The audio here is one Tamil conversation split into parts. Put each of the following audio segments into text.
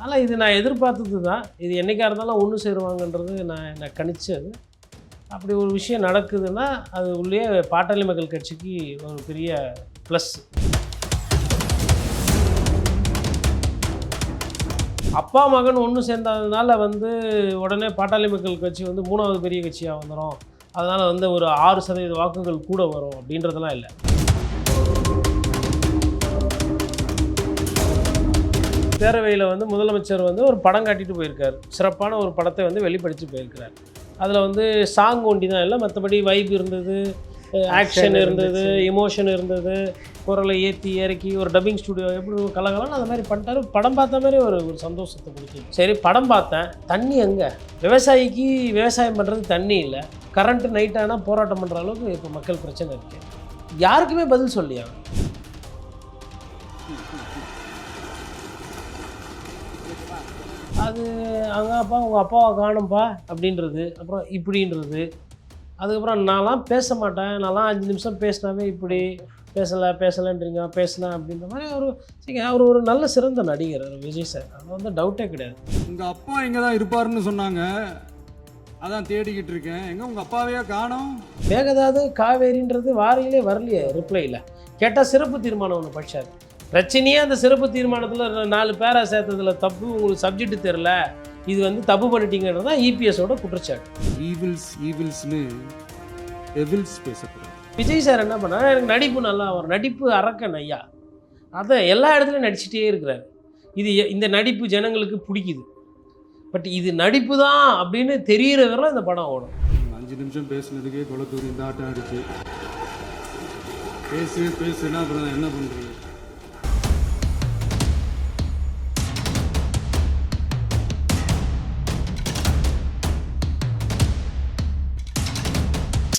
ஆனால் இது நான் எதிர்பார்த்தது தான். இது என்றைக்கா இருந்தாலும் ஒன்று சேருவாங்கன்றது நான் கணிச்சது. அப்படி ஒரு விஷயம் நடக்குதுன்னா அது உள்ளே பாட்டாளி மக்கள் கட்சிக்கு ஒரு பெரிய ப்ளஸ். அப்பா மகன் ஒன்று சேர்ந்ததுனால உடனே பாட்டாளி மக்கள் கட்சி 3வது பெரிய கட்சியாக வந்துடும், அதனால் ஒரு 6% வாக்குகள் கூட வரும் அப்படின்றதெல்லாம் இல்லை. பேரவையில் முதலமைச்சர் ஒரு படம் காட்டிட்டு போயிருக்கார். சிறப்பான ஒரு படத்தை வெளிப்படுத்தி போயிருக்கிறார். அதில் சாங் ஒண்டி தான் இல்லை, மற்றபடி வைப் இருந்தது, ஆக்ஷன் இருந்தது, எமோஷன் இருந்தது, குரலை ஏற்றி இறக்கி ஒரு டப்பிங் ஸ்டுடியோ எப்படி கலகலன்னு அந்த மாதிரி பண்ணிட்டாரு. படம் பார்த்த மாதிரி ஒரு சந்தோஷத்தை கொடுக்குது. சரி, படம் பார்த்தேன். தண்ணி எங்கே? விவசாயிக்கு விவசாயம் பண்ணுறது தண்ணி இல்லை, கரண்ட்டு நைட் ஆனால் போராட்டம் பண்ணுற அளவுக்கு இப்போ மக்கள் பிரச்சனை இருக்குது. யாருக்குமே பதில் சொல்லியா? அது அங்கே அப்பா உங்கள் அப்பாவை காணும்பா அப்படின்றது, அப்புறம் இப்படின்றது. அதுக்கப்புறம் நான்லாம் பேச மாட்டேன், நான்லாம் 5 நிமிஷம் பேசினாவே இப்படி பேசலைன்றீங்க, பேசினேன் அப்படின்ற மாதிரி அவர் ஒரு நல்ல சிறந்த நடிகர் விஜய் சார். அது டவுட்டே கிடையாது. உங்கள் அப்பா எங்கே தான் இருப்பாருன்னு சொன்னாங்க, அதான் தேடிக்கிட்டு இருக்கேன். எங்கே உங்கள் அப்பாவையே காணோம்? மேகதாது காவேரின்றது வாரியிலே வரலையே ரிப்ளையில். கேட்டால் சிறப்பு தீர்மானம் ஒன்று படித்தார். பிரச்சனையே அந்த சிறப்பு தீர்மானத்தில் 4 பேரா சேர்த்ததில் தப்பு, உங்களுக்கு சப்ஜெக்ட் தெரில, இது தப்பு பண்ணிட்டீங்கிறது தான் இபிஎஸோட குற்றச்சாட்டு. ஈவில்ஸ்னு எவில்ஸ் பேசக்கூடாது. விஜய் சார் என்ன பண்ணார், எனக்கு நடிப்பு நல்லா வரும், நடிப்பு அரக்கன் ஐயா, அதை எல்லா இடத்துலையும் நடிச்சிட்டே இருக்கிறார். இந்த நடிப்பு ஜனங்களுக்கு பிடிக்குது. பட் இது நடிப்பு தான் அப்படின்னு தெரிகிற வரலாம் இந்த படம் ஓடும். 5 நிமிஷம் பேசுனதுக்கே குளத்தூர் இந்த ஆட்டம் ஆடிச்சு. பேசுனா அப்புறம் என்ன பண்ணுறது?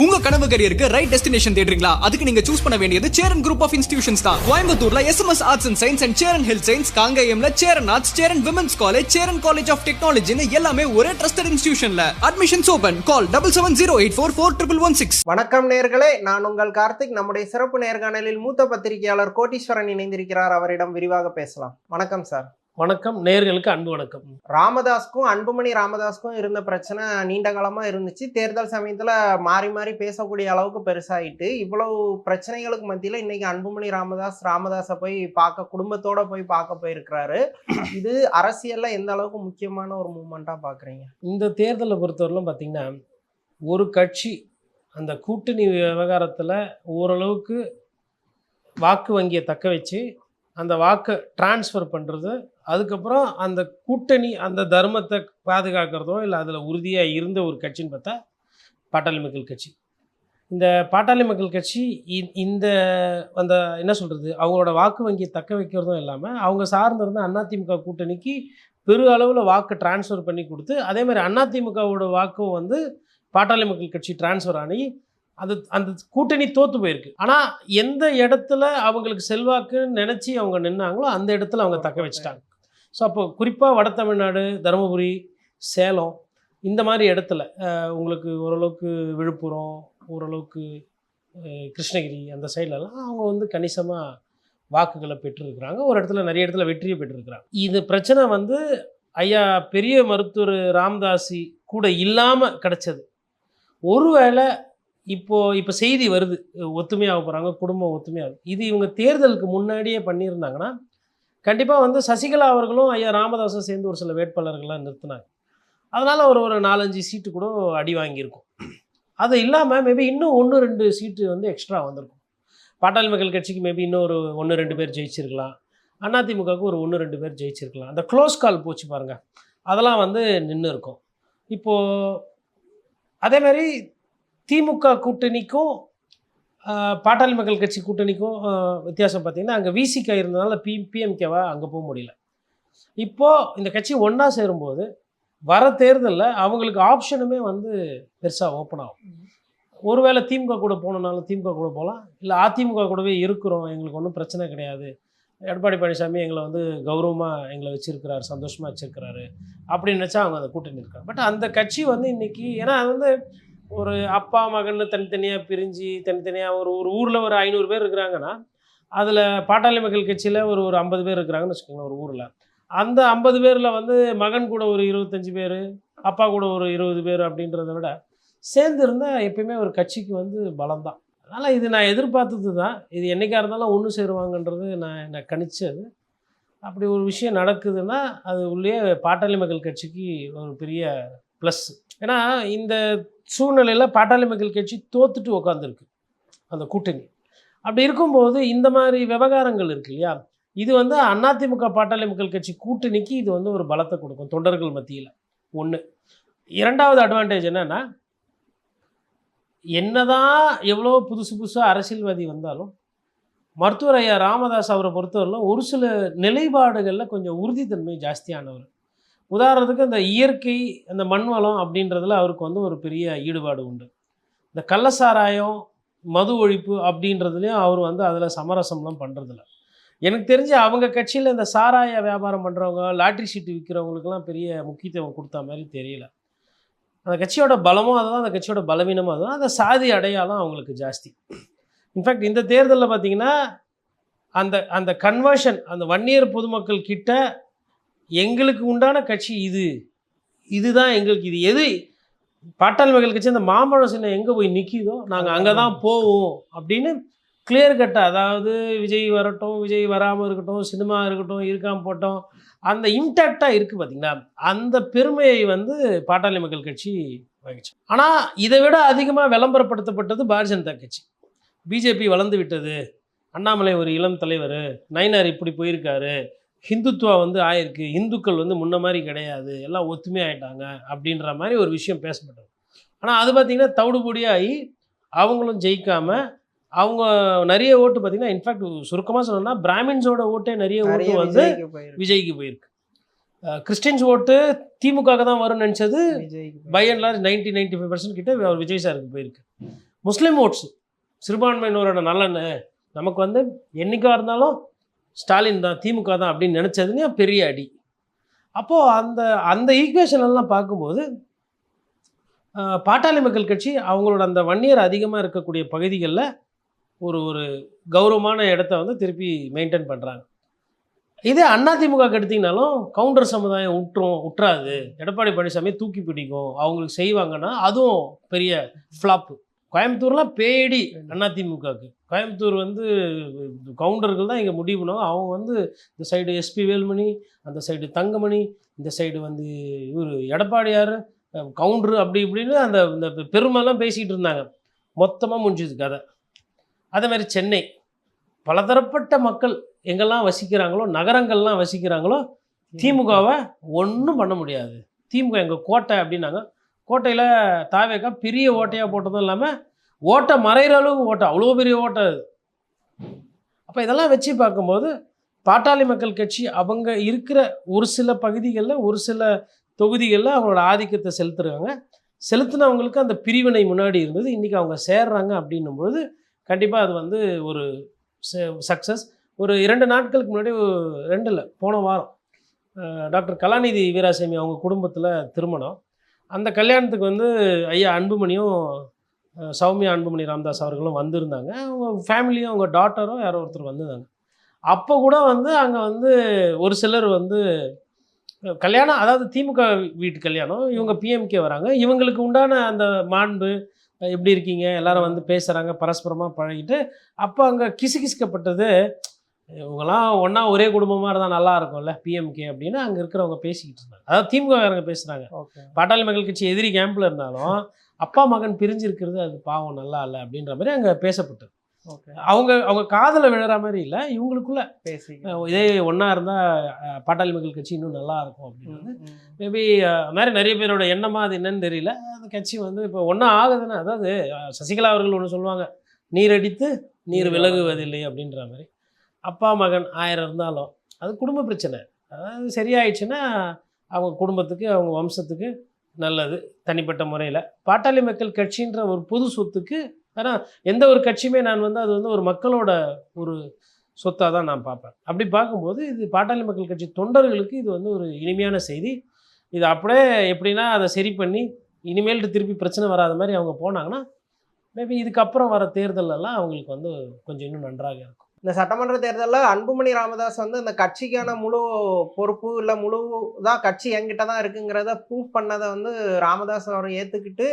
உங்க கனவு கரியருக்கு ரைட் டெஸ்டினேஷன் தேடுறீங்களா? அதுக்கு நீங்க சூஸ் பண்ண வேண்டியது சேரன் குரூப் ஆஃப் இன்ஸ்டிடியூஷன்ஸ் தான். கோயம்புத்தூர்ல SMS arts and science and Cheran health science, காங்கேயம்ல Cheran arts, Cheran women's college, Cheran college of டெக்னாலஜின்னு எல்லாமே ஒரே ட்ரஸ்டட் இன்ஸ்டிடியூஷன்ல. Admissions open. கால் 7708441116. வணக்கம் நேயர்களே, நான் உங்கள் கார்த்திக். நம்முடைய சிறப்பு நேர்காணலில் மூத்த பத்திரிகையாளர் கோட்டீஸ்வரன் இணைந்திருக்கிறார். அவரிடம் விரிவாக பேசலாம். வணக்கம் சார். வணக்கம் நேயர்களுக்கு அன்பு வணக்கம். ராமதாஸ்க்கும் அன்புமணி ராமதாஸ்க்கும் இருந்த பிரச்சனை நீண்ட காலமாக இருந்துச்சு. தேர்தல் சமயத்தில் மாறி மாறி பேசக்கூடிய அளவுக்கு பெருசாகிட்டு, இவ்வளவு பிரச்சனைகளுக்கு மத்தியில் இன்னைக்கு அன்புமணி ராமதாஸை போய் பார்க்க, குடும்பத்தோட போய் பார்க்க போயிருக்கிறாரு. இது அரசியலில் எந்த அளவுக்கு முக்கியமான ஒரு மூமெண்ட்டாக பார்க்குறீங்க? இந்த தேர்தலை பொறுத்தவரையிலும் பார்த்தீங்கன்னா, ஒரு கட்சி அந்த கூட்டணி விவகாரத்தில் ஓரளவுக்கு வாக்கு வங்கியை தக்க வச்சு அந்த வாக்கை டிரான்ஸ்ஃபர் பண்ணுறது, அதுக்கப்புறம் அந்த கூட்டணி அந்த தர்மத்தை பாதுகாக்கிறதோ இல்லை அதில் உறுதியாக இருந்த ஒரு கட்சின்னு பார்த்தா பாட்டாளி மக்கள் கட்சி. இந்த பாட்டாளி மக்கள் கட்சி இந்த அந்த என்ன சொல்கிறது, அவங்களோட வாக்கு வங்கியை தக்க வைக்கிறதும் இல்லாமல் அவங்க சார்ந்திருந்த அதிமுக கூட்டணிக்கு பெரு அளவில் வாக்கு டிரான்ஸ்ஃபர் பண்ணி கொடுத்து, அதே மாதிரி அதிமுகவோட வாக்கும் பாட்டாளி மக்கள் கட்சி டிரான்ஸ்ஃபர் ஆகி அந்த கூட்டணி தோற்று போயிருக்கு. ஆனால் எந்த இடத்துல அவங்களுக்கு செல்வாக்குன்னு நினச்சி அவங்க நின்னாங்களோ அந்த இடத்துல அவங்க தக்க வச்சுட்டாங்க. ஸோ அப்போ குறிப்பாக வட தமிழ்நாடு, தருமபுரி, சேலம் இந்த மாதிரி இடத்துல உங்களுக்கு ஓரளவுக்கு விழுப்புரம், ஓரளவுக்கு கிருஷ்ணகிரி அந்த சைட்லலாம் அவங்க கணிசமாக வாக்குகளை பெற்றிருக்கிறாங்க. ஒரு இடத்துல நிறைய இடத்துல வெற்றியை பெற்றிருக்கிறாங்க. இது பிரச்சனை ஐயா பெரிய மருத்துவர் ராமதாசி கூட இல்லாமல் கிடச்சது. ஒருவேளை இப்போ செய்தி வருது, ஒத்துமையாக போகிறாங்க, குடும்பம் ஒத்துமையாகுது. இது இவங்க தேர்தலுக்கு முன்னாடியே பண்ணியிருந்தாங்கன்னா கண்டிப்பாக சசிகலா அவர்களும் ஐயா ராமதாஸும் சேர்ந்து ஒரு சில வேட்பாளர்கள்லாம் நிறுத்தினாங்க. அதனால் ஒரு 4-5 சீட்டு கூட அடி வாங்கியிருக்கும். அது இல்லாமல் மேபி இன்னும் 1-2 சீட்டு எக்ஸ்ட்ரா வந்திருக்கும். பாட்டாளி மக்கள் கட்சிக்கு மேபி இன்னும் ஒரு 1-2 பேர் ஜெயிச்சிருக்கலாம், அதிமுகவுக்கு ஒரு 1-2 பேர் ஜெயிச்சிருக்கலாம். அந்த க்ளோஸ் கால் போச்சு பாருங்கள், அதெல்லாம் நின்று இருக்கும். இப்போது அதேமாதிரி திமுக கூட்டணிக்கும் பாட்டாளி மக்கள் கட்சி கூட்டணிக்கும் வித்தியாசம் பார்த்திங்கன்னா, அங்கே விசிகா இருந்ததுனால பிஎம்கேவா அங்கே போக முடியல. இப்போது இந்த கட்சி ஒன்றா சேரும்போது வர தேர்தலில் அவங்களுக்கு ஆப்ஷனுமே பெருசாக ஓப்பன் ஆகும். ஒருவேளை திமுக கூட போனனாலும் திமுக கூட போகலாம், இல்லை அதிமுக கூடவே இருக்கிறோம், எங்களுக்கு ஒன்றும் பிரச்சனை கிடையாது, எடப்பாடி பழனிசாமி எங்களை கௌரவமாக எங்களை வச்சுருக்கிறாரு, சந்தோஷமாக வச்சுருக்கிறாரு அப்படின்னு நினச்சா அவங்க அந்த கூட்டணி இருக்காங்க. பட் அந்த கட்சி இன்றைக்கி ஏன்னா ஒரு அப்பா மகன்னு தனித்தனியாக பிரிஞ்சு தனித்தனியாக ஒரு ஊரில் ஒரு 500 பேர் இருக்கிறாங்கன்னா அதில் பாட்டாளி மக்கள் கட்சியில் ஒரு 50 பேர் இருக்கிறாங்கன்னு வச்சுக்கோங்களேன் ஒரு ஊரில். அந்த 50 பேரில் வந்து மகன் கூட ஒரு 25 பேர், அப்பா கூட ஒரு 20 பேர் அப்படின்றத விட சேர்ந்து இருந்தால் எப்பயுமே ஒரு கட்சிக்கு வந்து பலம் தான். அதனால் இது நான் எதிர்பார்த்தது தான். இது என்றைக்கா இருந்தாலும் ஒன்று சேருவாங்கன்றது நான் கணிச்சது. அப்படி ஒரு விஷயம் நடக்குதுன்னா அது உள்ளே பாட்டாளி மக்கள் கட்சிக்கு ஒரு பெரிய ப்ளஸ். ஏன்னா இந்த சூழ்நிலையில் பாட்டாளி மக்கள் கட்சி தோத்துட்டு உட்காந்துருக்கு அந்த கூட்டணி. அப்படி இருக்கும்போது இந்த மாதிரி விவகாரங்கள் இருக்கு இல்லையா, இது வந்து அதிமுக பாட்டாளி மக்கள் கட்சி கூட்டணிக்கு இது வந்து ஒரு பலத்தை கொடுக்கும் தொண்டர்கள் மத்தியில். ஒன்று. இரண்டாவது அட்வான்டேஜ் என்னென்னா, என்னதான் எவ்வளோ புதுசு புதுசாக அரசியல்வாதி வந்தாலும் மருத்துவர் ஐயா ராமதாஸ் அவரை பொறுத்தவரையிலும் ஒரு சில நிலைப்பாடுகளில் கொஞ்சம் உறுதித்தன்மை ஜாஸ்தியானவர். உதாரணத்துக்கு இந்த இயற்கை, அந்த மண் வளம் அப்படின்றதுல அவருக்கு வந்து ஒரு பெரிய ஈடுபாடு உண்டு. இந்த கள்ளசாராயம், மது ஒழிப்பு அப்படின்றதுலையும் அவர் வந்து அதில் சமரசம்லாம் பண்ணுறதில்ல. எனக்கு தெரிஞ்சு அவங்க கட்சியில் இந்த சாராய வியாபாரம் பண்ணுறவங்க, லாட்ரி சீட்டு விற்கிறவங்களுக்கெல்லாம் பெரிய முக்கியத்துவம் கொடுத்த மாதிரி தெரியல. அந்த கட்சியோட பலமும் அதுதான், அந்த கட்சியோட பலவீனமும் அதுதான். அந்த சாதி அடையாளம் அவங்களுக்கு ஜாஸ்தி. இன்ஃபேக்ட் இந்த தேர்தலில் பார்த்திங்கன்னா அந்த அந்த கன்வர்ஷன், அந்த வன்னியர் பொதுமக்கள் கிட்ட எங்களுக்கு உண்டான கட்சி இதுதான் எங்களுக்கு, இது எது பாட்டாளி மக்கள் கட்சி அந்த மாம்பழம் சின்னம் எங்கே போய் நிற்கிதோ நாங்கள் அங்கே தான் போவோம் அப்படின்னு கிளியர் கட்டாக, அதாவது விஜய் வரட்டும், விஜய் வராமல் இருக்கட்டும், சினிமா இருக்கட்டும், இருக்காமல் போட்டோம், அந்த இன்டாக்டாக இருக்குது பார்த்திங்களா, அந்த பெருமையை வந்து பாட்டாளி மக்கள் கட்சி வகிச்சு. ஆனால் இதை விட அதிகமாக விளம்பரப்படுத்தப்பட்டது பாரதிய ஜனதா கட்சி. பிஜேபி வளர்ந்து விட்டது, அண்ணாமலை ஒரு இளம் தலைவர், நயினார் இப்படி போயிருக்காரு, ஹிந்துத்துவா வந்து ஆயிருக்கு, இந்துக்கள் வந்து முன்ன மாதிரி கிடையாது, எல்லாம் ஒத்துமை ஆகிட்டாங்க அப்படின்ற மாதிரி ஒரு விஷயம் பேசப்பட்டது. ஆனால் அது பார்த்திங்கன்னா தவிடுபொடியாகி அவங்களும் ஜெயிக்காமல் அவங்க நிறைய ஓட்டு பார்த்திங்கன்னா, இன்ஃபேக்ட் சுருக்கமாக சொல்லணும்னா பிராமின்ஸோட ஓட்டே நிறைய ஓட்டு வந்து விஜய்க்கு போயிருக்கு. கிறிஸ்டின்ஸ் ஓட்டு திமுக தான் வரும்னு நினச்சது பை அண்ட் லார்ஜ் 90-95% கிட்ட அவர் விஜய் சாருக்கு போயிருக்கு. முஸ்லீம் ஓட்ஸு, சிறுபான்மையினரோட நலன்னு நமக்கு வந்து என்றைக்காக இருந்தாலும் ஸ்டாலின் தான், திமுக தான் அப்படின்னு நினச்சதுலேயும் பெரிய அடி. அப்போது அந்த அந்த ஈக்குவேஷன் எல்லாம் பார்க்கும்போது பாட்டாளி மக்கள் கட்சி அவங்களோட அந்த வன்னியர் அதிகமாக இருக்கக்கூடிய பகுதிகளில் ஒரு ஒரு கௌரவமான இடத்த வந்து திருப்பி மெயின்டைன் பண்ணுறாங்க. இதே அதிமுக எடுத்திங்கனாலும் கவுண்டர் சமுதாயம் உற்றாது, எடப்பாடி பழனிசாமி தூக்கி பிடிக்கும், அவங்களுக்கு செய்வாங்கன்னா அதுவும் பெரிய ஃப்ளாப்பு. கோயம்புத்தூர்லாம் பேடி அதிமுகவுக்கு. கோயம்புத்தூர் வந்து கவுண்டர்கள் தான் இங்கே முடிவு பண்ணுவாங்க. அவங்க வந்து இந்த சைடு எஸ்பி வேலுமணி, அந்த சைடு தங்கமணி, இந்த சைடு வந்து இவர் எடப்பாடியார் கவுண்டரு அப்படி இப்படின்னு அந்த இந்த பெருமைலாம் பேசிக்கிட்டு இருந்தாங்க. மொத்தமாக முடிஞ்சது கதை. அதே மாதிரி சென்னை, பலதரப்பட்ட மக்கள் எங்கெல்லாம் வசிக்கிறாங்களோ, நகரங்கள்லாம் வசிக்கிறாங்களோ, திமுகவை ஒன்றும் பண்ண முடியாது, திமுக எங்கள் கோட்டை அப்படின்னாங்க. கோட்டையில் தாவேக்கா பெரிய ஓட்டையாக போட்டதும் இல்லாமல் ஓட்டை மறைகிற அளவுக்கு ஓட்டை, அவ்வளோ பெரிய ஓட்டை அது. அப்போ இதெல்லாம் வச்சு பார்க்கும்போது பாட்டாளி மக்கள் கட்சி அவங்க இருக்கிற ஒரு சில பகுதிகளில், ஒரு சில தொகுதிகளில் அவங்களோட ஆதிக்கத்தை செலுத்துகிறாங்க. செலுத்தினவங்களுக்கு அந்த பிரிவினை முன்னாடி இருந்தது, இன்றைக்கி அவங்க சேர்றாங்க அப்படின்னும் பொழுது கண்டிப்பாக அது வந்து ஒரு சக்ஸஸ். ஒரு 2 நாட்களுக்கு முன்னாடி, 2 இல்லை, போன வாரம் டாக்டர் கலாநிதி வீராசாமி அவங்க குடும்பத்தில் திருமணம். அந்த கல்யாணத்துக்கு வந்து ஐயா அன்புமணியும் சௌமியா அன்புமணி ராமதாஸ் அவர்களும் வந்திருந்தாங்க. அவங்க ஃபேமிலியும் அவங்க டாட்டரும் யாரோ ஒருத்தர் வந்திருந்தாங்க. அப்போ கூட வந்து அங்கே வந்து ஒரு சிலர் வந்து கல்யாணம், அதாவது திமுக வீட்டு கல்யாணம், இவங்க பிஎம்கே வராங்க, இவங்களுக்கு உண்டான அந்த மாண்பு, எப்படி இருக்கீங்க, எல்லாரும் வந்து பேசுகிறாங்க, பரஸ்பரமாக பழகிட்டு. அப்போ அங்கே கிசுகிசுக்கப்பட்டது, இவங்கெல்லாம் ஒன்றா ஒரே குடும்பமாக இருந்தால் நல்லா இருக்கும்ல பிஎம்கே அப்படின்னு அங்கே இருக்கிறவங்க பேசிக்கிட்டு இருந்தாங்க. அதாவது திமுககாரங்க பேசுகிறாங்க. பாட்டாளி மக்கள் கட்சி எதிரி கேம்பில் இருந்தாலும் அப்பா மகன் பிரிஞ்சு இருக்கிறது அது பாவம் நல்லா இல்லை அப்படின்ற மாதிரி அங்கே பேசப்பட்டது. அவங்க அவங்க காதில் விழுற மாதிரி இல்லை, இவங்களுக்குள்ள பேசி இதே ஒன்றா இருந்தால் பாட்டாளி மக்கள் கட்சி இன்னும் நல்லா இருக்கும் அப்படின்றது மேபி அது மாதிரி நிறைய பேரோட எண்ணமாக அது என்னன்னு தெரியல. அந்த கட்சி வந்து இப்போ ஒன்றா ஆகுதுன்னா, அதாவது சசிகலா அவர்கள் ஒன்று சொல்லுவாங்க, நீர் அடித்து நீர் விலகுவதில்லை அப்படின்ற மாதிரி. அப்பா மகன் 1000 இருந்தாலும் அது குடும்ப பிரச்சனை. அதாவது சரியாயிடுச்சுன்னா அவங்க குடும்பத்துக்கு, அவங்க வம்சத்துக்கு நல்லது. தனிப்பட்ட முறையில் பாட்டாளி மக்கள் கட்சின்ற ஒரு பொது சொத்துக்கு, ஆனால் எந்த ஒரு கட்சியுமே நான் வந்து அது வந்து ஒரு மக்களோட ஒரு சொத்தாக தான் நான் பார்ப்பேன். அப்படி பார்க்கும்போது இது பாட்டாளி மக்கள் கட்சி தொண்டர்களுக்கு இது வந்து ஒரு இனிமையான செய்தி. இது அப்படியே எப்படின்னா அதை சரி பண்ணி இனிமேல்ட்டு திருப்பி பிரச்சனை வராத மாதிரி அவங்க போனாங்கன்னா மேபி இதுக்கப்புறம் வர தேர்தலெல்லாம் அவங்களுக்கு வந்து கொஞ்சம் இன்னும் நன்றாக இருக்கும். இந்த சட்டமன்ற தேர்தலில் அன்புமணி ராமதாஸ் வந்து அந்த கட்சிக்கான முழு பொறுப்பு இல்லை முழுதான் கட்சி என்கிட்ட தான் இருக்குங்கிறத ப்ரூவ் பண்ணதை வந்து ராமதாஸ் அவர் ஏற்றுக்கிட்டு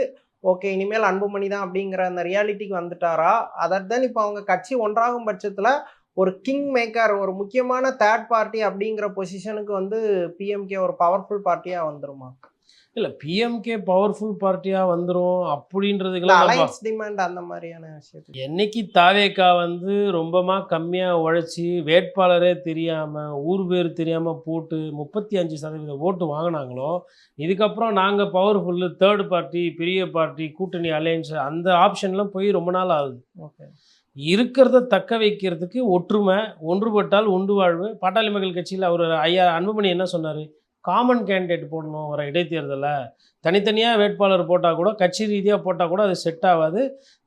ஓகே இனிமேல் அன்புமணி தான் அப்படிங்கிற அந்த ரியாலிட்டிக்கு வந்துட்டாரா? அதர் தென் இப்போ அவங்க கட்சி ஒன்றாகும் பட்சத்தில் ஒரு கிங் மேக்கர், ஒரு முக்கியமான தேர்ட் பார்ட்டி அப்படிங்கிற பொசிஷனுக்கு வந்து பிஎம்கே ஒரு பவர்ஃபுல் பார்ட்டியாக வந்துருமா? இல்லை, பிஎம்கே பவர்ஃபுல் பார்ட்டியாக வந்துடும் அப்படின்றதுக்கெல்லாம் அலைன்ஸ் டிமாண்ட் அந்த மாதிரியான விஷயத்துக்கு என்னைக்கு தாவேக்கா வந்து ரொம்பமா கம்மியாக உழைச்சி வேட்பாளரே தெரியாமல் ஊர் பேர் தெரியாமல் போட்டு 35% ஓட்டு வாங்கினாங்களோ, இதுக்கப்புறம் நாங்கள் பவர்ஃபுல்லு தேர்ட் பார்ட்டி, பெரிய பார்ட்டி, கூட்டணி அலையன்ஸ் அந்த ஆப்ஷன்லாம் போய் ரொம்ப நாள் ஆகுது. ஓகே, இருக்கிறத தக்க வைக்கிறதுக்கு ஒற்றுமை, ஒன்றுபட்டால் உண்டு வாழ்வு. பாட்டாளி மக்கள் கட்சியில் அவர் ஐயா அன்புமணி என்ன சொன்னார்? காமன் கேண்டிடேட் போடணும் வர இடைத்தேர்தலில். தனித்தனியாக வேட்பாளர் போட்டால் கூட, கட்சி ரீதியாக போட்டால் கூட அது செட் ஆகாது.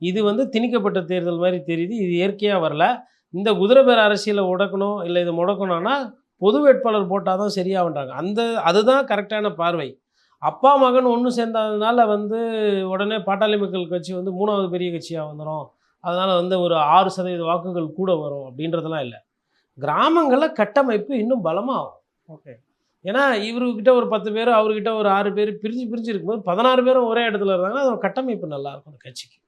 இது வந்து திணிக்கப்பட்ட தேர்தல் மாதிரி தெரியுது, இது இயற்கையாக வரல. இந்த குதிரை பேர் அரசியலை உடக்கணும், இல்லை இது முடக்கணும்னா பொது வேட்பாளர் போட்டால் தான் சரியாகன்றாங்க. அதுதான் கரெக்டான பார்வை. அப்பா மகன் ஒன்று சேர்ந்ததுனால வந்து உடனே பாட்டாளி மக்கள் கட்சி வந்து 3வது பெரிய கட்சியாக வந்துடும், அதனால் வந்து ஒரு 6% வாக்குகள் கூட வரும் அப்படின்றதெல்லாம் இல்லை. கிராமங்களில் கட்டமைப்பு இன்னும் பலமாகும். ஓகே. ஏன்னா இவர்கிட்ட ஒரு 10 பேர், அவர்கிட்ட ஒரு 6 பேர் பிரிஞ்சு இருக்கும்போது 16 பேரும் ஒரே இடத்துல இருந்தாங்கன்னா அது ஒரு கட்டமைப்பு நல்லாயிருக்கும் அந்த கட்சிக்கு.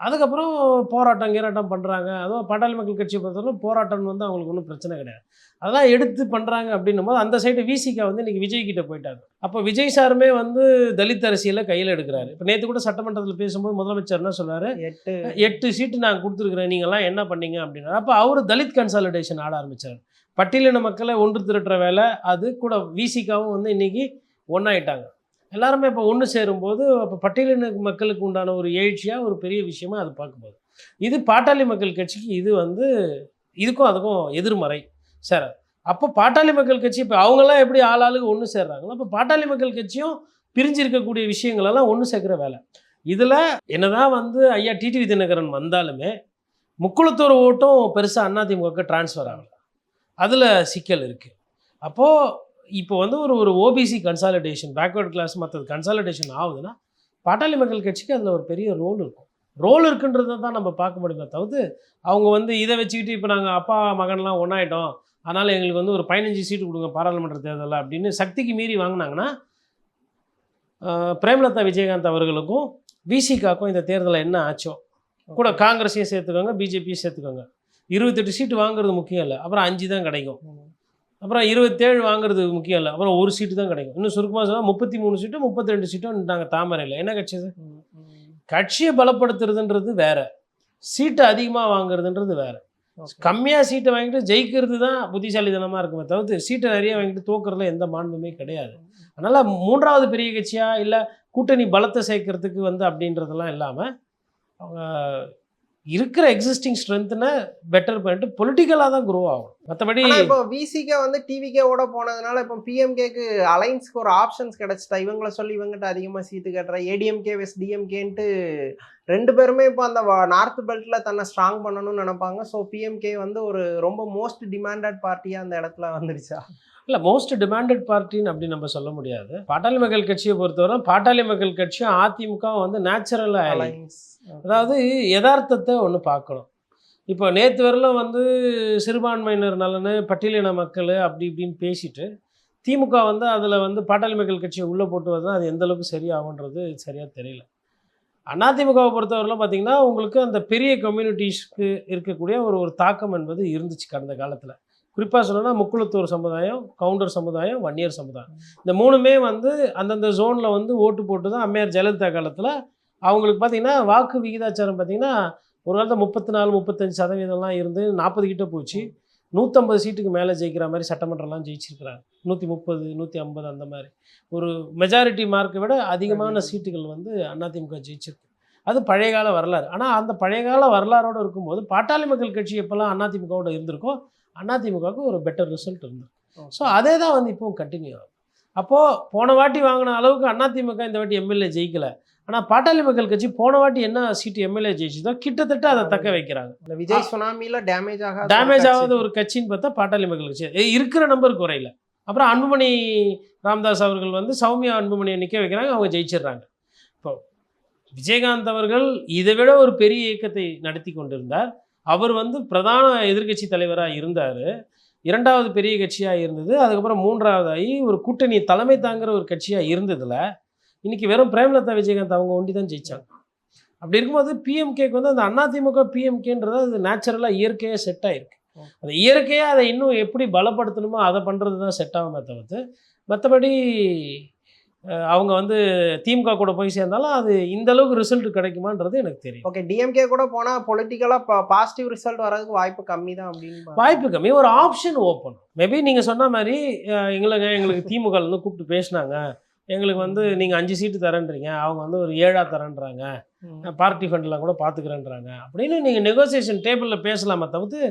அதுக்கப்புறம் போராட்டம் கீராட்டம் பண்ணுறாங்க. அதுவும் பாட்டாளி மக்கள் கட்சியை பொறுத்தவரை போராட்டம் வந்து அவங்களுக்கு ஒன்றும் பிரச்சனை கிடையாது. அதெல்லாம் எடுத்து பண்ணுறாங்க அப்படின்னும் போது அந்த சைடு விசிகா வந்து இன்றைக்கி விஜய் கிட்ட போயிட்டாங்க. அப்போ விஜய் சாருமே வந்து தலித் அரசியலை கையில் எடுக்கிறாரு. இப்போ நேற்று கூட சட்டமன்றத்தில் பேசும்போது முதலமைச்சர் என்ன சொல்கிறாரு? 8 சீட்டு நான் கொடுத்துருக்குறேன், நீங்கள்லாம் என்ன பண்ணீங்க அப்படின்னா. அப்போ அவர் தலித் கன்சாலிடேஷன் ஆட ஆரம்பித்தார். பட்டியலின மக்களை ஒன்று திரட்டுற வேலை அது கூட. விசிகாவும் வந்து இன்றைக்கி ஒன்றாயிட்டாங்க. எல்லாருமே இப்போ ஒன்று சேரும்போது அப்போ பட்டியலின மக்களுக்கு உண்டான ஒரு எழுச்சியாக ஒரு பெரிய விஷயமா அது பார்க்கும்போது, இது பாட்டாளி மக்கள் கட்சிக்கு இது வந்து இதுக்கும் அதுக்கும் எதிர்மறை சார். அப்போ பாட்டாளி மக்கள் கட்சி இப்போ அவங்கெல்லாம் எப்படி ஆளாளுக்கு ஒன்று சேர்றாங்களோ, அப்போ பாட்டாளி மக்கள் கட்சியும் பிரிஞ்சு இருக்கக்கூடிய விஷயங்களெல்லாம் ஒன்று சேர்க்குற வேலை. இதில் என்னதான் வந்து ஐயா டிடிவி தினகரன் வந்தாலுமே முக்குளத்தூர் ஓட்டும் பெருசாக அதிமுக டிரான்ஸ்ஃபர் ஆகலை. அதில் சிக்கல் இருக்குது. அப்போது இப்போ வந்து ஒரு ஓபிசி கன்சாலிடேஷன், பேக்வர்ட் கிளாஸ் மற்றது கன்சாலிடேஷன் ஆகுதுன்னா பாட்டாளி மக்கள் கட்சிக்கு அதில் ஒரு பெரிய ரோல் இருக்கும். ரோல் இருக்குன்றதை தான் நம்ம பார்க்க முடியுமே தவிர்த்து அவங்க வந்து இதை வச்சுக்கிட்டு இப்போ நாங்கள் அப்பா மகன்லாம் ஒன்றாயிட்டோம், அதனால் எங்களுக்கு வந்து ஒரு 15 சீட்டு கொடுங்க பாராளுமன்ற தேர்தலில் அப்படின்னு சக்திக்கு மீறி வாங்கினாங்கன்னா பிரேமலதா விஜயகாந்த் அவர்களுக்கும் விசிகாக்கும் இந்த தேர்தலில் என்ன ஆச்சோ கூட காங்கிரஸையும் சேர்த்துக்கோங்க, பிஜேபியும் சேர்த்துக்கோங்க. 28 சீட்டு வாங்குறது முக்கியம் இல்லை, அப்புறம் 5 தான் கிடைக்கும். அப்புறம் 27 வாங்குறது முக்கியம் இல்லை, அப்புறம் 1 சீட்டு தான் கிடைக்கும். இன்னும் சுருக்கமாக சொன்னால் 33 சீட்டும் 32 சீட்டும் நாங்கள் தாமரையில். என்ன கட்சி அது? கட்சியை பலப்படுத்துறதுன்றது வேறு, சீட்டை அதிகமாக வாங்குறதுன்றது வேறு. கம்மியாக சீட்டை வாங்கிட்டு ஜெயிக்கிறது தான் புத்திசாலித்தனமாக இருக்குமே தவிர்த்து சீட்டை நிறைய வாங்கிட்டு தோக்குறதுல எந்த மாண்புமே கிடையாது. அதனால் 3வது பெரிய கட்சியாக இல்லை கூட்டணி பலத்தை சேர்க்கறதுக்கு வந்து அப்படின்றதெல்லாம் இல்லாமல் அவங்க இருக்கிற எக்ஸிஸ்டிங் ஸ்ட்ரென்த்னை பெட்டர் பண்ணிட்டு பொலிட்டிக்கலாக தான் க்ரோ ஆகும். மற்றபடி இப்போ விசிகே வந்து டிவிகேவோட போனதுனால இப்போ பிஎம்கேக்கு அலைன்ஸ்க்கு ஒரு ஆப்ஷன்ஸ் கிடைச்சிட்டா, இவங்களை சொல்லி இவங்ககிட்ட அதிகமாக சீட்டு கட்டுற ஏடிஎம்கே வெஸ் டிஎம்கேன்ட்டு 2 பேருமே இப்போ அந்த நார்த் பெல்ட்டில் தன்னை ஸ்ட்ராங் பண்ணணும்னு நினைப்பாங்க. ஸோ பிஎம்கே வந்து ஒரு ரொம்ப மோஸ்ட் டிமாண்டட் பார்ட்டியாக அந்த இடத்துல வந்துருச்சா? இல்லை, மோஸ்ட் டிமாண்டட் பார்ட்டின்னு அப்படி நம்ம சொல்ல முடியாது. பாட்டாளி மக்கள் கட்சியை பொறுத்தவரை பாட்டாளி மக்கள் கட்சியும் அதிமுக வந்து நேச்சுரலாக அலைன்ஸ், அதாவது யதார்த்தத்தை ஒன்று பார்க்கணும். இப்போ நேற்று வரலாம் வந்து சிறுபான்மையினர் நலனு, பட்டியலின மக்கள் அப்படி இப்படின்னு பேசிட்டு திமுக வந்து அதில் வந்து பாட்டாளி மக்கள் கட்சியை உள்ளே போட்டு வந்தால் அது எந்தளவுக்கு சரியாகுன்றது சரியாக தெரியல. அதிமுகவை பொறுத்தவரைலாம் பார்த்திங்கன்னா உங்களுக்கு அந்த பெரிய கம்யூனிட்டிஸ்க்கு இருக்கக்கூடிய ஒரு தாக்கம் என்பது இருந்துச்சு கடந்த காலத்தில். குறிப்பாக சொல்லணும்னா முக்குளத்தூர் சமுதாயம், கவுண்டர் சமுதாயம், வன்னியர் சமுதாயம், இந்த 3மே வந்து அந்தந்த ஜோனில் வந்து ஓட்டு போட்டு தான் அம்மையார் ஜெயலலிதா காலத்தில் அவங்களுக்கு பார்த்திங்கன்னா வாக்கு விகிதாச்சாரம் பார்த்திங்கன்னா ஒரு காலத்தில் 34-35% இருந்து 40 கிட்ட போச்சு. 150 சீட்டுக்கு மேலே ஜெயிக்கிற மாதிரி சட்டமன்றம்லாம் ஜெயிச்சிருக்கிறாங்க. 130, 150 அந்த மாதிரி ஒரு மெஜாரிட்டி மார்க்கை விட அதிகமான சீட்டுகள் வந்து அதிமுக ஜெயிச்சிருக்கு. அது பழைய கால வரலாறு. ஆனால் அந்த பழைய கால வரலாறோடு இருக்கும்போது பாட்டாளி மக்கள் கட்சி எப்போல்லாம் அதிமுகவோட இருந்திருக்கோ அதிமுகவுக்கு ஒரு பெட்டர் ரிசல்ட் இருந்திருக்கும். ஸோ அதே தான் வந்து இப்போவும் கண்டினியூ ஆகும். அப்போது போன வாட்டி வாங்கின அளவுக்கு அதிமுக இந்த வாட்டி எம்எல்ஏ ஜெயிக்கலை. ஆனால் பாட்டாளி மக்கள் கட்சி போன வாட்டி என்ன சீட்டு எம்எல்ஏ ஜெயிச்சுதோ கிட்டத்தட்ட அதை தக்க வைக்கிறாங்க. இந்த விஜய் சுனாமியில் டேமேஜ் ஆகாத ஒரு கட்சின்னு பார்த்தா பாட்டாளி மக்கள் கட்சி இருக்கிற நம்பர் குறையில. அப்புறம் அன்புமணி ராமதாஸ் அவர்கள் வந்து சௌமியா அன்புமணியை நிற்க வைக்கிறாங்க, அவங்க ஜெயிச்சிடுறாங்க. இப்போ விஜயகாந்த் அவர்கள் இதை விட ஒரு பெரிய இயக்கத்தை நடத்தி கொண்டிருந்தார். அவர் வந்து பிரதான எதிர்க்கட்சி தலைவராக இருந்தார். 2வது பெரிய கட்சியாக இருந்தது. அதுக்கப்புறம் 3வதாகி ஒரு கூட்டணி தலைமை தாங்குகிற ஒரு கட்சியாக இருந்ததில் இன்றைக்கி வெறும் பிரேமலதா விஜயகாந்த் அவங்க ஒண்டி தான் ஜெயித்தாங்க. அப்படி இருக்கும்போது பிஎம்கேக்கு வந்து அந்த அதிமுக பிஎம்கேன்றது அது நேச்சுரலாக இயற்கையாக செட் ஆகிருக்கு. அந்த இயற்கையாக அதை இன்னும் எப்படி பலப்படுத்தணுமோ அதை பண்ணுறது தான் செட் ஆகுமே தவிர்த்து, மற்றபடி அவங்க வந்து திமுக கூட போய் சேர்ந்தாலும் அது இந்த அளவுக்கு ரிசல்ட் கிடைக்குமான்றது எனக்கு தெரியும். ஓகே, டிஎம்கே கூட போனால் பொலிட்டிக்கலாக பாசிட்டிவ் ரிசல்ட் வரதுக்கு வாய்ப்பு கம்மி தான் அப்படின்னு வாய்ப்பு கம்மி. ஒரு ஆப்ஷன் ஓப்பன். மேபி நீங்கள் சொன்ன மாதிரி எங்களுக்கு திமுகலேருந்து கூப்பிட்டு பேசினாங்க, எங்களுக்கு வந்து நீங்கள் 5 சீட்டு தரேன்றீங்க, அவங்க வந்து ஒரு 7 தரேன்றாங்க, பார்ட்டி ஃபண்டில் கூட பார்த்துக்கிறேன்றாங்க அப்படின்னு நீங்கள் நெகோசியேஷன் டேபிளில் பேசலாமா தவிர்த்து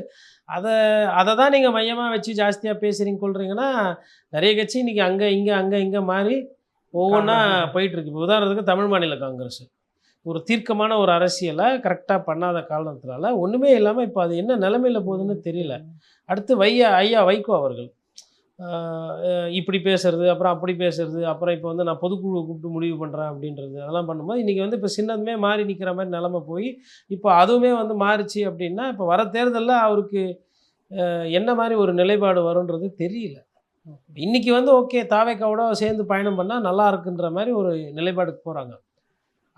அதை தான் நீங்கள் மையமாக வச்சு ஜாஸ்தியாக பேசுகிறீங்க கொள்றீங்கன்னா நிறைய கட்சி இன்றைக்கி அங்கே இங்கே மாறி ஒவ்வொன்றா போயிட்டுருக்கு. இப்போ உதாரணத்துக்கு தமிழ் மாநில காங்கிரஸ் ஒரு தீர்க்கமான ஒரு அரசியலை கரெக்டாக பண்ணாத காரணத்தினால ஒன்றுமே இல்லாமல் இப்போ அது என்ன நிலைமையில் போகுதுன்னு தெரியல. அடுத்து ஐயா வைகோ அவர்கள் இப்படி பேசுறது, அப்புறம் அப்படி பேசுறது, அப்புறம் இப்போ வந்து நான் பொதுக்குழு கூப்பிட்டு முடிவு பண்ணுறேன் அப்படின்றது, அதெல்லாம் பண்ணும்போது இன்றைக்கி வந்து இப்போ சின்னதுமே மாறி நிற்கிற மாதிரி நிலமை போய் இப்போ அதுவுமே வந்து மாறிச்சு அப்படின்னா இப்போ வர தேர்தலில் அவருக்கு என்ன மாதிரி ஒரு நிலைப்பாடு வரும்ன்றது தெரியல. இன்றைக்கி வந்து ஓகே தாவேக்காவோட சேர்ந்து பயணம் பண்ணால் நல்லா இருக்குன்ற மாதிரி ஒரு நிலைப்பாடுக்கு போகிறாங்க.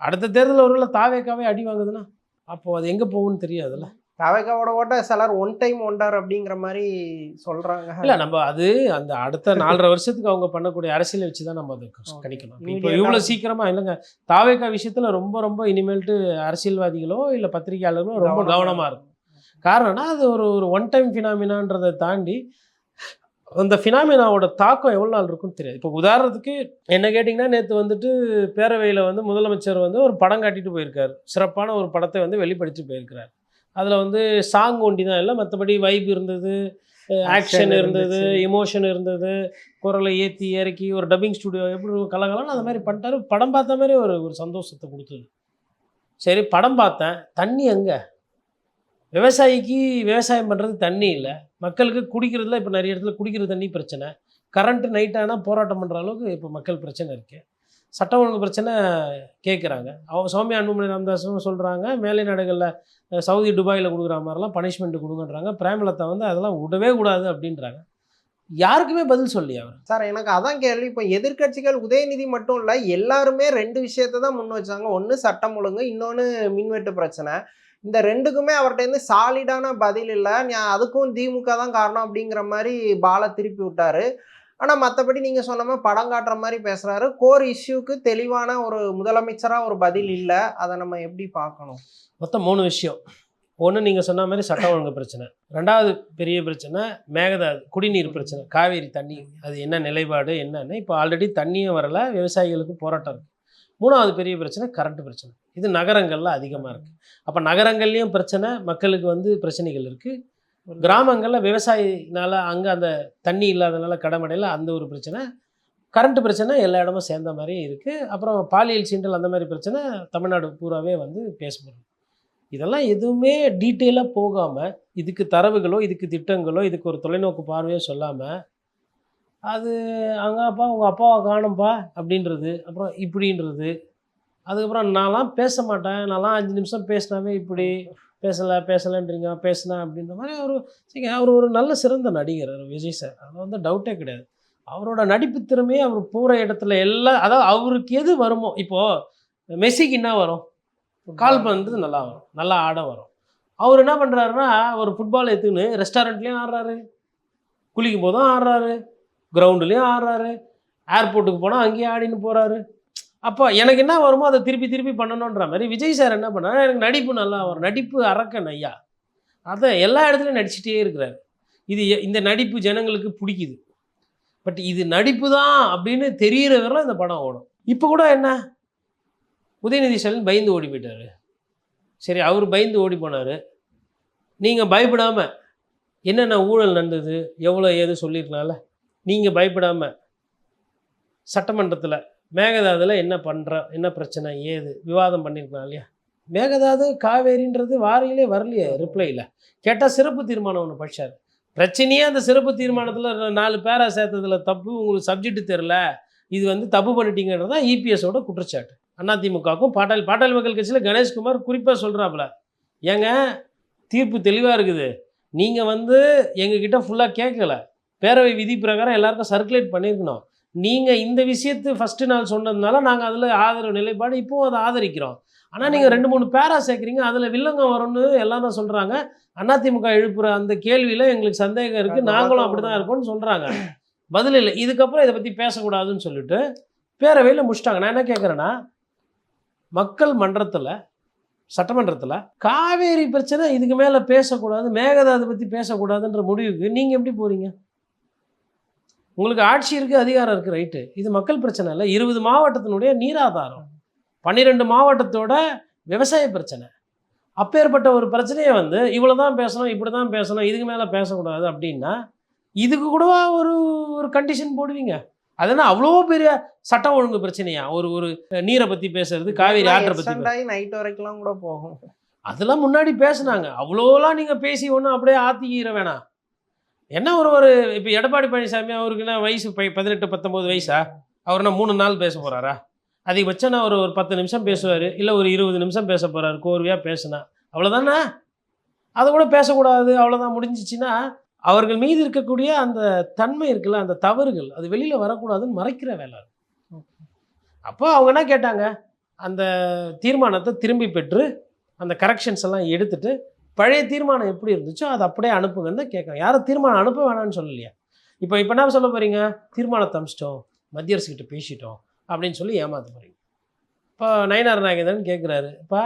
அடுத்த தேர்தலில் ஒருவேளை தாவேக்காவே அடி வாங்குதுன்னா அப்போது அது எங்கே போகும்னு தெரியாதுல்ல. தாவேக்காவோட ஓட்ட சிலர் ஒன் டைம் ஒண்டர் அப்படிங்கிற மாதிரி சொல்கிறாங்க. இல்லை, நம்ம அது அந்த அடுத்த 4.5 வருஷத்துக்கு அவங்க பண்ணக்கூடிய அரசியலை வச்சு தான் நம்ம அதை கணிக்கணும். இப்போ இவ்வளோ சீக்கிரமாக இல்லைங்க, தாவேக்கா விஷயத்தில் ரொம்ப ரொம்ப இனிமேல்ட்டு அரசியல்வாதிகளோ இல்லை பத்திரிகையாளர்களோ ரொம்ப கவனமாக இருக்கும். காரணம்னா அது ஒரு ஒன் டைம் ஃபினாமினான்றதை தாண்டி அந்த ஃபினாமினாவோட தாக்கம் எவ்வளோ நாள் இருக்குன்னு தெரியாது. இப்போ உதாரணத்துக்கு என்ன கேட்டிங்கன்னா, நேற்று வந்துட்டு பேரவையில் வந்து முதலமைச்சர் வந்து ஒரு படம் காட்டிட்டு போயிருக்காரு. சிறப்பான ஒரு படத்தை வந்து வெளிப்படுத்தி போயிருக்கிறார். அதில் வந்து சாங் ஒண்டி தான் இல்லை, மற்றபடி வைப் இருந்தது, ஆக்ஷன் இருந்தது, எமோஷன் இருந்தது, குரலை ஏற்றி இறக்கி ஒரு டப்பிங் ஸ்டுடியோ எப்படி கலகலன்னு அந்த மாதிரி பண்ணிட்டாரு. படம் பார்த்த மாதிரி ஒரு சந்தோஷத்தை கொடுத்தது. சரி, படம் பார்த்தேன், தண்ணி எங்கே? விவசாயிக்கு விவசாயம் பண்ணுறது தண்ணி இல்லை, மக்களுக்கு குடிக்கிறதுல இப்போ நிறைய இடத்துல குடிக்கிற தண்ணி பிரச்சனை, கரண்ட்டு நைட் ஆனால் போராட்டம் பண்ணுற அளவுக்கு இப்போ மக்கள் பிரச்சனை இருக்குது. சட்டம் ஒழுங்கு பிரச்சனை கேட்குறாங்க. அவங்க சௌமியா அன்புமணி ராமதாஸும் சொல்கிறாங்க, மேலை நாடுகளில் சவுதி துபாயில் கொடுக்குற மாதிரிலாம் பனிஷ்மெண்ட்டு கொடுங்கன்றாங்க. பிரேமலதா வந்து அதெல்லாம் விடவே கூடாது அப்படின்றாங்க. யாருக்குமே பதில் சொல்லி அவர். சார் எனக்கு அதான் கேள்வி. இப்போ எதிர்கட்சிகள் உதயநிதி மட்டும் இல்லை, எல்லாருமே 2 விஷயத்தை தான் முன் வச்சாங்க. ஒன்று சட்டம் ஒழுங்கு, இன்னொன்று மின்வெட்டு பிரச்சனை. இந்த 2க்குமே அவர்கிட்ட சாலிடான பதில் இல்லை. அதுக்கும் திமுக தான் காரணம் அப்படிங்கிற மாதிரி பாலை திருப்பி விட்டாரு. ஆனால் மற்றபடி நீங்கள் சொன்ன மாதிரி படம் காட்டுற மாதிரி பேசுகிறாரு. கோர் இஷ்யூக்கு தெளிவான ஒரு முதலமைச்சராக ஒரு பதில் இல்லை. அதை நம்ம எப்படி பார்க்கணும்? மொத்தம் 3 விஷயம். ஒன்று நீங்கள் சொன்ன மாதிரி சட்டம் ஒழுங்கு பிரச்சனை, 2வது பெரிய பிரச்சனை மேகதாது குடிநீர் பிரச்சனை, காவேரி தண்ணி அது என்ன நிலைப்பாடு என்னன்னு. இப்போ ஆல்ரெடி தண்ணியும் வரலை, விவசாயிகளுக்கு போராட்டம் இருக்குது. 3வது பெரிய பிரச்சனை கரண்ட் பிரச்சனை. இது நகரங்களில் அதிகமாக இருக்குது. அப்போ நகரங்கள்லேயும் பிரச்சனை, மக்களுக்கு வந்து பிரச்சனைகள் இருக்குது. கிராமங்களில் விவசாயினால் அங்கே அந்த தண்ணி இல்லாதனால கடமடையில் அந்த ஒரு பிரச்சனை, கரண்ட் பிரச்சனை எல்லா இடமும் சேர்ந்த மாதிரி இருக்குது. அப்புறம் பாலியல் சீண்டல் அந்த மாதிரி பிரச்சனை தமிழ்நாடு பூராவே வந்து பேசப்படுது. இதெல்லாம் எதுவுமே டீட்டெயிலாக போகாமல், இதுக்கு தரவுகளோ இதுக்கு திட்டங்களோ இதுக்கு ஒரு தொலைநோக்கு பார்வையோ சொல்லாமல், அது அங்கே அப்பா உங்கள் அப்பாவை காணும்ப்பா அப்படின்றது, அப்புறம் இப்படின்றது, அதுக்கப்புறம் நான்லாம் பேச மாட்டேன், நான்லாம் 5 நிமிஷம் பேசினாவே இப்படி பேசலைன்றீங்க, பேசினேன் அப்படின்ற மாதிரி அவர் ஒரு நல்ல சிறந்த நடிகர் விஜய் சார். அதில் வந்து டவுட்டே கிடையாது. அவரோட நடிப்பு திறமையே அவர் போகிற இடத்துல எல்லாம், அதாவது அவருக்கு எது வருமோ, இப்போது மெஸ்ஸிக்கு என்ன வரும்? கால் பண்ணுறது நல்லா வரும், நல்லா ஆட வரும். அவர் என்ன பண்ணுறாருன்னா, ஒரு ஃபுட்பால் எடுத்துன்னு ரெஸ்டாரண்ட்லேயும் ஆடுறாரு, குளிக்கும் போதும் ஆடுறாரு, கிரவுண்டுலேயும் ஆடுறாரு, ஏர்போர்ட்டுக்கு போனால் அங்கேயும் ஆடின்னு போகிறாரு. அப்போ எனக்கு என்ன வருமோ அதை திருப்பி பண்ணணுன்ற மாதிரி விஜய் சார் என்ன பண்ணார், எனக்கு நடிப்பு நல்லா வரும், நடிப்பு அரக்கன் ஐயா, அதை எல்லா இடத்துலையும் நடிச்சிட்டே இருக்கிறார். இந்த நடிப்பு ஜனங்களுக்கு பிடிக்குது. பட் இது நடிப்பு தான் அப்படின்னு தெரிகிற வரலாம் இந்த படம் ஓடும். இப்போ கூட என்ன, உதயநிதி ஸ்டாலின் பயந்து ஓடி போயிட்டார். சரி, அவர் பயந்து ஓடி போனார். நீங்கள் பயப்படாமல் என்னென்ன ஊழல் நடந்தது எவ்வளோ ஏது சொல்லியிருக்கனால நீங்கள் பயப்படாமல் சட்டமன்றத்தில் மேகதாதுல என்ன பிரச்சனை ஏது விவாதம் பண்ணியிருக்கலாம் இல்லையா? மேகதாது காவேரின்றது வாரியிலே வரலையே, ரிப்ளையில் கேட்டால் சிறப்பு தீர்மானம் ஒன்று படித்தார். பிரச்சனையே அந்த சிறப்பு தீர்மானத்தில் 4 பேரா சேர்த்ததில் தப்பு, உங்களுக்கு சப்ஜெக்ட் தெரில, இது வந்து தப்பு பண்ணிட்டீங்கிறது தான் இபிஎஸோட குற்றச்சாட்டு. அதிமுகவுக்கும் பாட்டாளி மக்கள் கட்சியில் கணேஷ்குமார் குறிப்பாக சொல்கிறாப்புல, ஏங்க தீர்ப்பு தெளிவாக இருக்குது. நீங்கள் வந்து எங்ககிட்ட ஃபுல்லாக கேட்கல, பேரவை விதி பிரகாரம் எல்லாருக்கும் சர்க்குலேட் பண்ணியிருக்கணும். நீங்கள் இந்த விஷயத்து ஃபஸ்ட்டு நாள் சொன்னதுனால நாங்கள் அதில் ஆதரவு நிலைப்பாடு இப்போவும் அதை ஆதரிக்கிறோம். ஆனால் நீங்கள் 2-3 பேரா சேர்க்குறீங்க, அதில் வில்லங்க வரும்னு எல்லாரும் சொல்கிறாங்க. அதிமுக எழுப்புற அந்த கேள்வியில் எங்களுக்கு சந்தேகம் இருக்குது, நாங்களும் அப்படி தான் இருக்கோம்னு சொல்கிறாங்க. பதில் இல்லை. இதுக்கப்புறம் இதை பற்றி பேசக்கூடாதுன்னு சொல்லிட்டு பேரவையில் முடிச்சிட்டாங்க. நான் என்ன கேட்குறேன்னா, மக்கள் மன்றத்தில், சட்டமன்றத்தில் காவேரி பிரச்சனை இதுக்கு மேலே பேசக்கூடாது, மேகதாது பற்றி பேசக்கூடாதுன்ற முடிவுக்கு நீங்கள் எப்படி போகிறீங்க? உங்களுக்கு ஆட்சி இருக்குது, அதிகாரம் இருக்குது, ரைட்டு. இது மக்கள் பிரச்சனை இல்லை, 20 மாவட்டத்தினுடைய நீராதாரம், 12 மாவட்டத்தோட விவசாய பிரச்சனை. அப்பேற்பட்ட ஒரு பிரச்சனையை வந்து இவ்வளோ தான் பேசணும், இப்படி தான் பேசணும், இதுக்கு மேலே பேசக்கூடாது அப்படின்னா இதுக்கு கூடவா ஒரு ஒரு கண்டிஷன் போடுவீங்க? அதனால் அவ்வளோ பெரிய சட்டம் ஒழுங்கு பிரச்சனையா? ஒரு ஒரு நீரை பற்றி பேசுறது, காவேரி ஆற்றை பற்றி நைட் வரைக்கும்லாம் கூட போகும். அதெல்லாம் முன்னாடி பேசுனாங்க. அவ்வளோலாம் நீங்கள் பேசி ஒன்றும் அப்படியே ஆத்திக்கிற வேணாம். என்ன ஒரு ஒரு இப்போ எடப்பாடி பழனிசாமி அவருக்குன்னா வயசு 18-19 வயசா? அவர் நான் 3 நாள் பேச போகிறாரா? அதிகபட்சம் நான் ஒரு 10 நிமிஷம் பேசுவார், இல்லை ஒரு 20 நிமிஷம் பேச போகிறாரு கோர்வையாக பேசுனா, அவ்வளோதானே? அதை கூட பேசக்கூடாது, அவ்வளோதான் முடிஞ்சிச்சின்னா அவர்கள் மீது இருக்கக்கூடிய அந்த தன்மை இருக்குல்ல, அந்த தவறுகள் அது வெளியில் வரக்கூடாதுன்னு மறைக்கிற வேலை. அப்போ அவங்க என்ன கேட்டாங்க, அந்த தீர்மானத்தை திரும்பி பெற்று அந்த கரெக்ஷன்ஸ் எல்லாம் எடுத்துட்டு பழைய தீர்மானம் எப்படி இருந்துச்சோ அதை அப்படியே அனுப்புங்கன்னு தான் கேட்குறேன். யாரும் தீர்மானம் அனுப்ப வேணாம்னு சொல்லலையா? இப்போ என்ன சொல்ல போகிறீங்க? தீர்மானத்தை அனுப்பிச்சிட்டோம், மத்திய அரசுக்கிட்ட பேசிட்டோம் அப்படின்னு சொல்லி ஏமாற்ற போகிறீங்க. இப்போ நயினார் நாகேந்திரன் கேட்குறாரு, இப்போ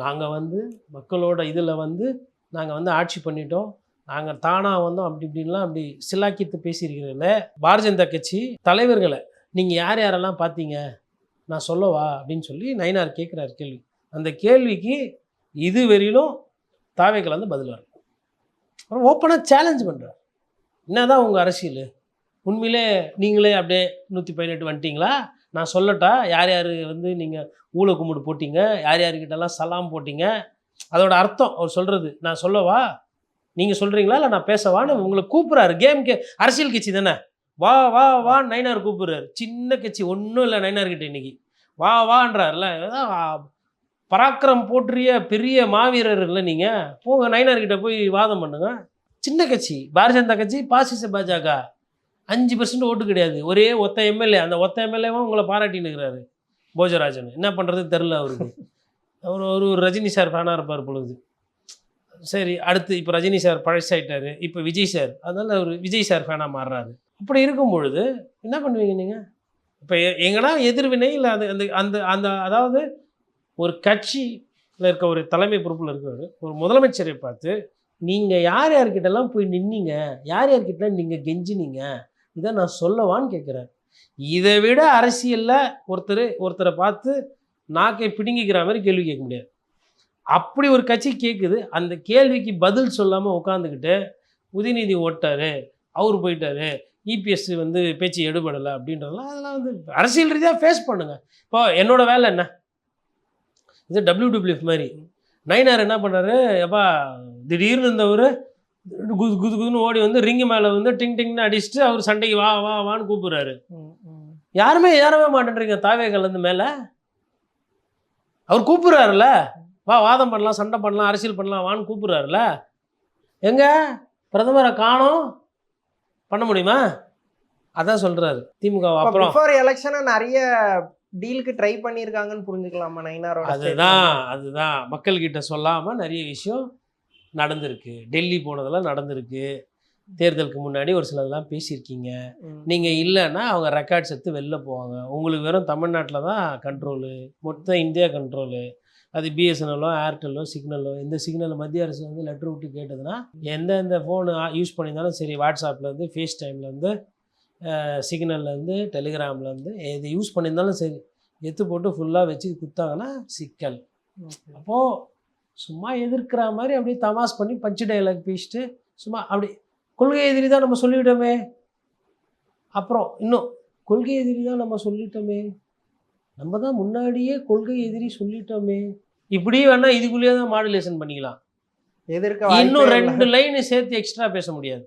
நாங்கள் வந்து மக்களோட இதில் வந்து நாங்கள் வந்து ஆட்சி பண்ணிட்டோம், நாங்கள் தானாக வந்தோம், அப்படி இப்படின்லாம் அப்படி சிலாக்கித்து பேசியிருக்கிறீங்கள பாரதிய ஜனதா கட்சி தலைவர்களை நீங்கள் யார் யாரெல்லாம் பார்த்தீங்க, நான் சொல்லவா அப்படின்னு சொல்லி நயினார் கேட்குறாரு கேள்வி. அந்த கேள்விக்கு இதுவரையிலும் தாவேக்கள் வந்து பதில் வரும். அப்புறம் ஓப்பனாக சேலஞ்ச் பண்ணுறார். என்ன தான் உங்கள் அரசியல்? உண்மையிலே நீங்களே அப்படியே 118 வந்துட்டிங்களா? நான் சொல்லட்டா யார் யார் வந்து நீங்கள் ஊழ கும்பிடு போட்டிங்க, யார் யார்கிட்டலாம் சலாம் போட்டிங்க, அதோட அர்த்தம் அவர் சொல்கிறது. நான் சொல்லவா, நீங்கள் சொல்கிறீங்களா இல்லை நான் பேசவான்னு உங்களை கூப்பிட்றாரு. அரசியல் கட்சி தானே, வா வா வா நயினார் கூப்பிட்றாரு. சின்ன கட்சி ஒன்றும் இல்லை நயினார்கிட்ட இன்னைக்கு, வா வான்றார்ல, பராக்கிரம் போற்றிய பெரிய மாவீரர் இல்லை நீங்கள், போங்க நயினார்கிட்ட போய் வாதம் பண்ணுங்க. சின்ன கட்சி பாரதிய ஜனதா கட்சி, பாசிச பாஜக 5% ஓட்டு கிடையாது, ஒரே ஒத்த எம்எல்ஏ. அந்த ஒத்த எம்எல்ஏவும் உங்களை பாராட்டின்னு இருக்கிறாரு போஜராஜன். என்ன பண்ணுறது தெரில அவருக்கு. அவர் ஒரு ரஜினி சார் ஃபேனாக இருப்பார் பொழுது. சரி, அடுத்து இப்போ ரஜினி சார் பழசாயிட்டார், இப்போ விஜய் சார், அதனால் அவர் விஜய் சார் ஃபேனாக மாறுறாரு. அப்படி இருக்கும் பொழுது என்ன பண்ணுவீங்க நீங்கள்? இப்போ எங்கன்னா எதிர்வினை இல்லை அது அந்த அந்த அந்த அதாவது ஒரு கட்சியில் இருக்க ஒரு தலைமை பொறுப்பில் இருக்கிறவர் ஒரு முதலமைச்சரை பார்த்து நீங்கள் யார் யார்கிட்டலாம் போய் நின்னீங்க, யார் யார்கிட்டலாம் நீங்கள் கெஞ்சினீங்க, இதை நான் சொல்லவான்னு கேட்குறாரு. இதை விட அரசியலில் ஒருத்தரை பார்த்து நாக்கை பிடுங்கிக்கிற மாதிரி கேள்வி கேட்க முடியாது. அப்படி ஒரு கட்சி கேட்குது. அந்த கேள்விக்கு பதில் சொல்லாமல் உட்காந்துக்கிட்டு உதயநிதி ஓட்டார், அவர் போயிட்டார், இபிஎஸ் வந்து பேச்சு எடுபடலை அப்படின்றதெல்லாம் அதெல்லாம் வந்து அரசியல் ரீதியாக ஃபேஸ் பண்ணுங்கள். இப்போ என்னோடய வேலை என்ன, இது WWF மாதிரி. நயினார் என்ன பண்ணுறாரு, எப்பா திடீர்னு இருந்தவர் குதுன்னு ஓடி வந்து ரிங்கு மேலே வந்து டிங் டிங்னு அடிச்சுட்டு அவர் சண்டைக்கு வா வா வான்னு கூப்பிட்றாரு. யாருமே ஏறவே மாட்டேன்றீங்க தாவேக்கள்லேருந்து மேலே. அவர் கூப்பிட்றாருல, வா வாதம் பண்ணலாம், சண்டை பண்ணலாம், அரசியல் பண்ணலாம் வான்னு கூப்பிட்றாருல. எங்க பிரதமரை காணோம், பண்ண முடியுமா? அதான் சொல்கிறாரு திமுக. அப்புறம் பிஃபோர் எலெக்ஷனை நிறைய டீலுக்கு ட்ரை பண்ணியிருக்காங்கன்னு புரிஞ்சுக்கலாமா நயினாரோட? அதுதான் மக்கள்கிட்ட சொல்லாமல் நிறைய விஷயம் நடந்திருக்கு. டெல்லி போனதெல்லாம் நடந்திருக்கு. தேர்தலுக்கு முன்னாடி ஒரு சிலதெல்லாம் பேசியிருக்கீங்க. நீங்கள் இல்லைன்னா அவங்க ரெக்கார்ட்ஸ் எடுத்து வெளில போவாங்க. உங்களுக்கு வெறும் தமிழ்நாட்டில் தான் கண்ட்ரோலு, மொத்தம் இந்தியா கண்ட்ரோலு. அது பிஎஸ்என்எல்லோ ஏர்டெல்லோ சிக்னலோ, இந்த சிக்னலை மத்திய அரசு வந்து லெட்டர் விட்டு கேட்டதுன்னா எந்தெந்த ஃபோனு யூஸ் பண்ணியிருந்தாலும் சரி, வாட்ஸ்அப்லேருந்து, ஃபேஸ் டைம்லேருந்து, சிக்னல்லேருந்து, டெலிகிராம்லேருந்து எது யூஸ் பண்ணியிருந்தாலும் சரி எடுத்து போட்டு ஃபுல்லாக வச்சு குத்தாங்கன்னா சிக்கல். அப்போது சும்மா எதிர்க்கிற மாதிரி அப்படியே தமாஸ் பண்ணி பஞ்சு டைலாக் பேசிட்டு சும்மா அப்படி கொள்கை எதிரி தான் நம்ம சொல்லிவிட்டோமே, அப்புறம் இன்னும் கொள்கை எதிரி தான் நம்ம சொல்லிட்டோமே, நம்ம தான் முன்னாடியே கொள்கை எதிரி சொல்லிட்டோமே, இப்படியே வேணால் இதுக்குள்ளேயே தான் மாடுலேஷன் பண்ணிக்கலாம். எதிர்க்க இன்னும் 2 லைன் சேர்த்து எக்ஸ்ட்ரா பேச முடியாது.